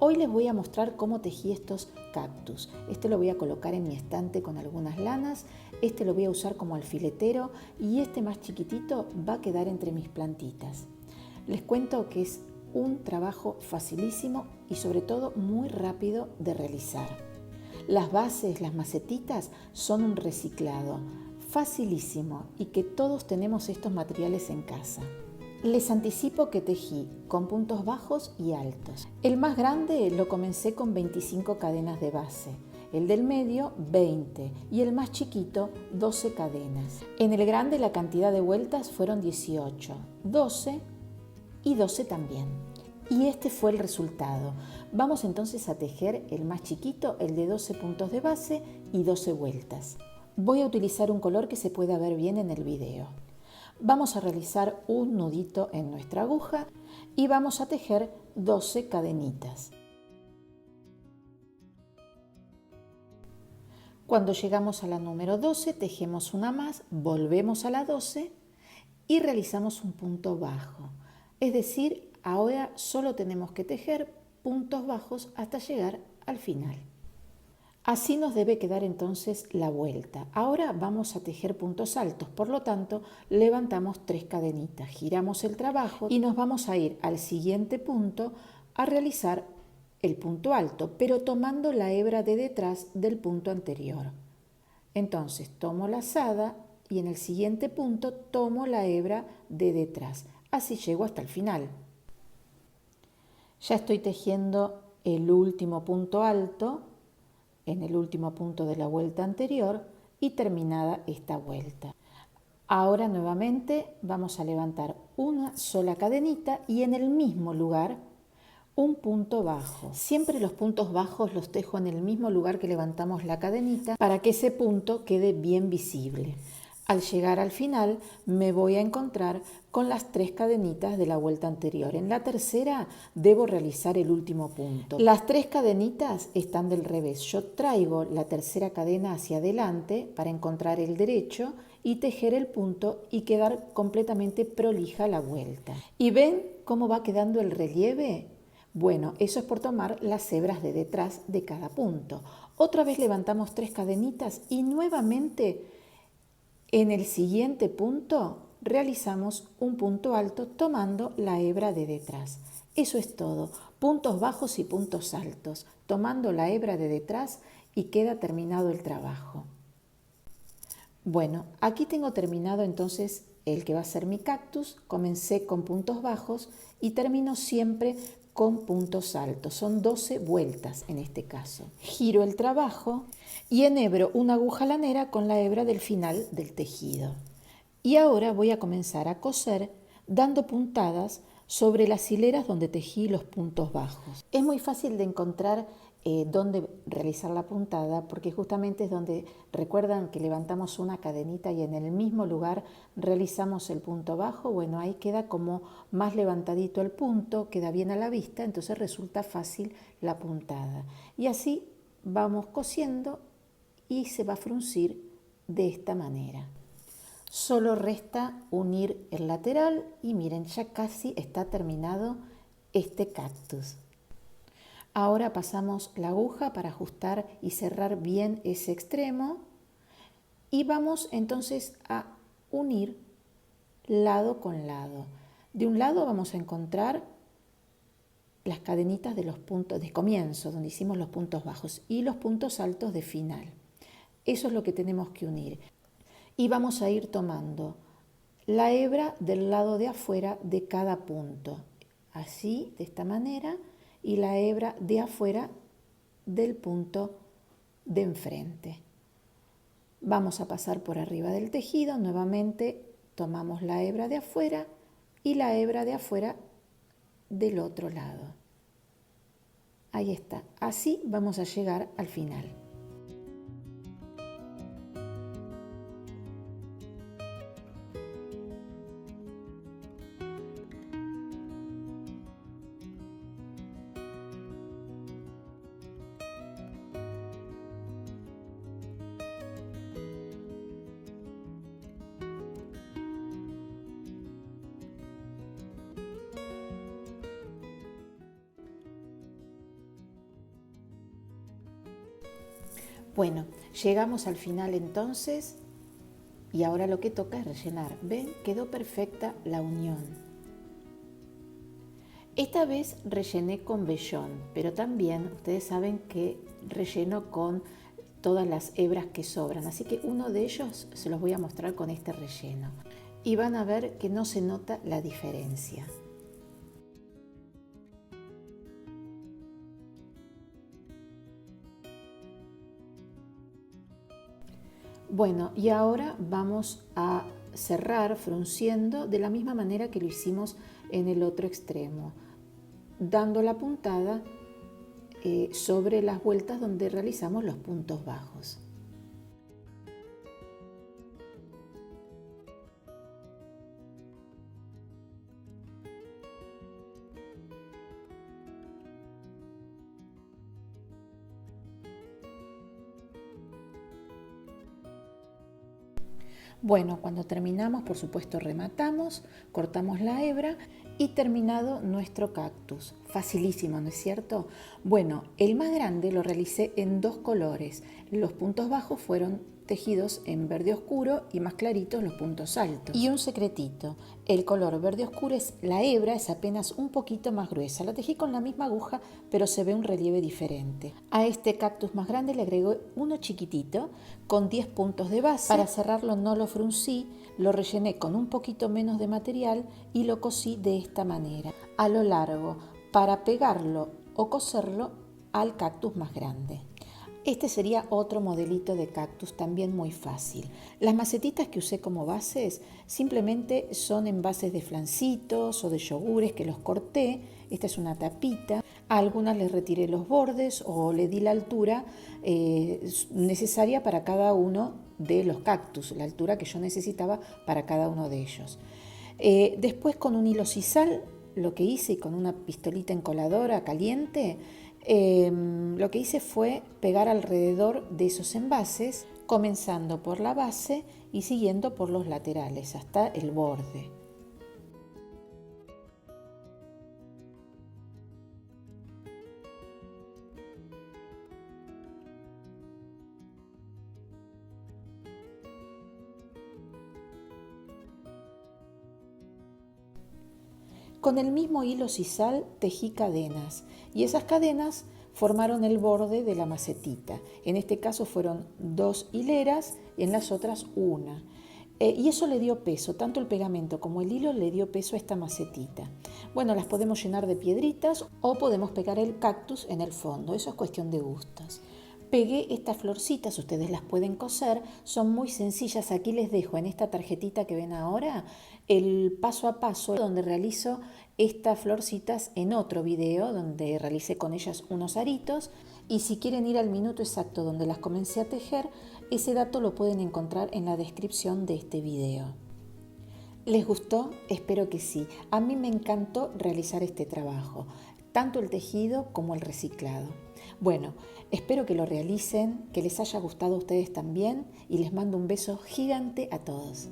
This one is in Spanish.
Hoy les voy a mostrar cómo tejí estos cactus. Este lo voy a colocar en mi estante con algunas lanas, este lo voy a usar como alfiletero y este más chiquitito va a quedar entre mis plantitas. Les cuento que es un trabajo facilísimo y sobre todo muy rápido de realizar. Las bases, las macetitas son un reciclado facilísimo y que todos tenemos estos materiales en casa. Les anticipo que tejí con puntos bajos y altos. El más grande lo comencé con 25 cadenas de base, el del medio 20 y el más chiquito 12 cadenas. En el grande la cantidad de vueltas fueron 18, 12 y 12 también. Y este fue el resultado. Vamos entonces a tejer el más chiquito, el de 12 puntos de base y 12 vueltas. Voy a utilizar un color que se pueda ver bien en el video. Vamos a realizar un nudito en nuestra aguja y vamos a tejer 12 cadenitas. Cuando llegamos a la número 12, tejemos una más, volvemos a la 12 y realizamos un punto bajo. Es decir, ahora solo tenemos que tejer puntos bajos hasta llegar al final. Así nos debe quedar entonces la vuelta. Ahora vamos a tejer puntos altos, por lo tanto levantamos 3 cadenitas, giramos el trabajo y nos vamos a ir al siguiente punto a realizar el punto alto, pero tomando la hebra de detrás del punto anterior. Entonces tomo lazada y en el siguiente punto tomo la hebra de detrás. Así llego hasta el final. Ya estoy tejiendo el último punto alto en el último punto de la vuelta anterior y terminada esta vuelta. Ahora nuevamente vamos a levantar una sola cadenita y en el mismo lugar un punto bajo. Siempre los puntos bajos los tejo en el mismo lugar que levantamos la cadenita para que ese punto quede bien visible. Al llegar al final me voy a encontrar con las 3 cadenitas de la vuelta anterior. En la tercera debo realizar el último punto. Las 3 cadenitas están del revés. Yo traigo la tercera cadena hacia adelante para encontrar el derecho y tejer el punto y quedar completamente prolija la vuelta. ¿Y ven cómo va quedando el relieve? Bueno, eso es por tomar las hebras de detrás de cada punto. Otra vez levantamos 3 cadenitas y nuevamente en el siguiente punto realizamos un punto alto tomando la hebra de detrás. Eso es todo, puntos bajos y puntos altos, tomando la hebra de detrás y queda terminado el trabajo. Bueno, aquí tengo terminado entonces el que va a ser mi cactus. Comencé con puntos bajos y termino siempre con puntos altos. Son 12 vueltas en este caso. Giro el trabajo y enhebro una aguja lanera con la hebra del final del tejido. Y ahora voy a comenzar a coser dando puntadas sobre las hileras donde tejí los puntos bajos. Es muy fácil de encontrar dónde realizar la puntada porque justamente es donde recuerdan que levantamos una cadenita y en el mismo lugar realizamos el punto bajo. Bueno, ahí queda como más levantadito el punto, queda bien a la vista, entonces resulta fácil la puntada. Y así vamos cosiendo y se va a fruncir de esta manera. Solo resta unir el lateral y miren, ya casi está terminado este cactus. Ahora pasamos la aguja para ajustar y cerrar bien ese extremo y vamos entonces a unir lado con lado. De un lado vamos a encontrar las cadenitas de los puntos de comienzo, donde hicimos los puntos bajos, y los puntos altos de final. Eso es lo que tenemos que unir. Y vamos a ir tomando la hebra del lado de afuera de cada punto, así, de esta manera, y la hebra de afuera del punto de enfrente. Vamos a pasar por arriba del tejido, nuevamente tomamos la hebra de afuera y la hebra de afuera del otro lado. Ahí está, así vamos a llegar al final. Bueno, llegamos al final entonces y ahora lo que toca es rellenar. ¿Ven? Quedó perfecta la unión. Esta vez rellené con vellón, pero también ustedes saben que relleno con todas las hebras que sobran, así que uno de ellos se los voy a mostrar con este relleno y van a ver que no se nota la diferencia. Bueno, y ahora vamos a cerrar frunciendo de la misma manera que lo hicimos en el otro extremo, dando la puntada sobre las vueltas donde realizamos los puntos bajos. Bueno, cuando terminamos, por supuesto, rematamos, cortamos la hebra y terminado nuestro cactus. Facilísimo, ¿no es cierto? Bueno, el más grande lo realicé en dos colores. Los puntos bajos fueron tejidos en verde oscuro y más claritos los puntos altos. Y un secretito, el color verde oscuro es la hebra, es apenas un poquito más gruesa. La tejí con la misma aguja, pero se ve un relieve diferente. A este cactus más grande le agregó uno chiquitito con 10 puntos de base. Para cerrarlo no lo fruncí, lo rellené con un poquito menos de material y lo cosí de esta manera, a lo largo, para pegarlo o coserlo al cactus más grande. Este sería otro modelito de cactus también muy fácil. Las macetitas que usé como bases simplemente son envases de flancitos o de yogures que los corté. Esta es una tapita. A algunas les retiré los bordes o le di la altura necesaria para cada uno de los cactus, la altura que yo necesitaba para cada uno de ellos. Después con un hilo sisal, lo que hice, y con una pistolita encoladora caliente, lo que hice fue pegar alrededor de esos envases, comenzando por la base y siguiendo por los laterales hasta el borde. Con el mismo hilo sisal tejí cadenas y esas cadenas formaron el borde de la macetita. En este caso fueron 2 hileras y en las otras una. Y eso le dio peso, tanto el pegamento como el hilo le dio peso a esta macetita. Bueno, las podemos llenar de piedritas o podemos pegar el cactus en el fondo, eso es cuestión de gustos. Pegué estas florcitas, ustedes las pueden coser, son muy sencillas. Aquí les dejo en esta tarjetita que ven ahora el paso a paso donde realizo estas florcitas en otro video donde realicé con ellas unos aritos. Y si quieren ir al minuto exacto donde las comencé a tejer, ese dato lo pueden encontrar en la descripción de este video. ¿Les gustó? Espero que sí. A mí me encantó realizar este trabajo, tanto el tejido como el reciclado. Bueno, espero que lo realicen, que les haya gustado a ustedes también y les mando un beso gigante a todos.